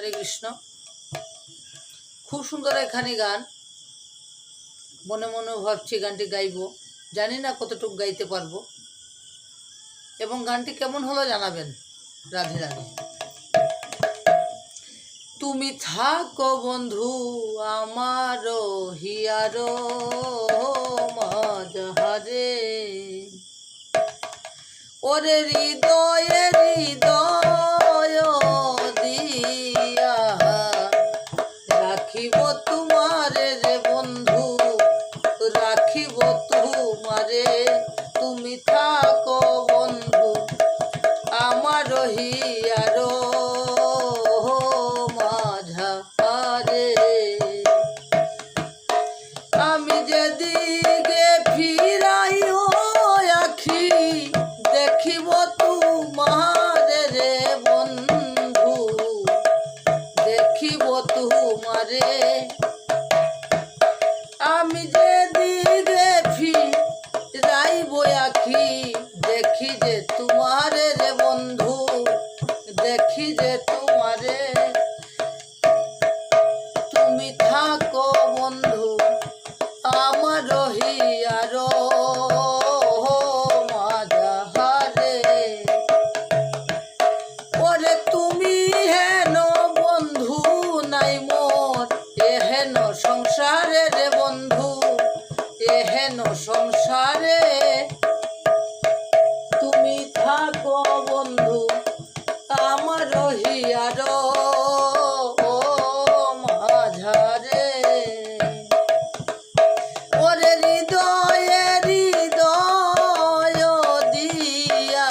হরে কৃষ্ণ। খুব সুন্দর এখানে গান, মনে মনে ভাবছি গানটি গাইব, জানি না কতটুকু গাইতে পারবো, এবং গানটি কেমন হলো জানাবেন। রাধে রাধে। তুমি থাকো বন্ধু আমার হিয়ার মাঝহারে, ওরে হৃদয়ে হৃদয় দিয়া রাখিব তোমারে রে বন্ধু, রাখিব তোমারে। তুমি থাকো বন্ধু আমার হিয়ার মাঝহারে, আমি যেদিকে ফিরাই আখি দেখিব তোমারে রে বন্ধু, দেখিব তোমারে। আমি যেদিকে ফিরাইব আখি দেখি যে তোমারে রে বন্ধু, দেখি যে তোমারে। তুমি থাকো বন্ধু আমার হিয়ার মাঝহারে, ওরে তুমি হেন বন্ধু নাই মোর এহেন সংসারে রে বন্ধু, এহেন সংসারে। তুমি থাকো বন্ধু আমার হিয়ার মাঝহারে, ওরে হৃদয়ে হৃদয় দিয়া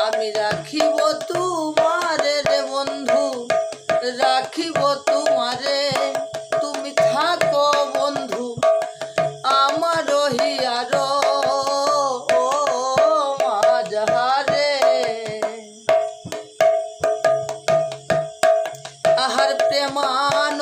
আমি রাখিব তোমারে রে বন্ধু, রাখিব তোমারে। তুমি থাকো বন্ধু আমার হিয়ার মাঝহারে। আহার প্রেমান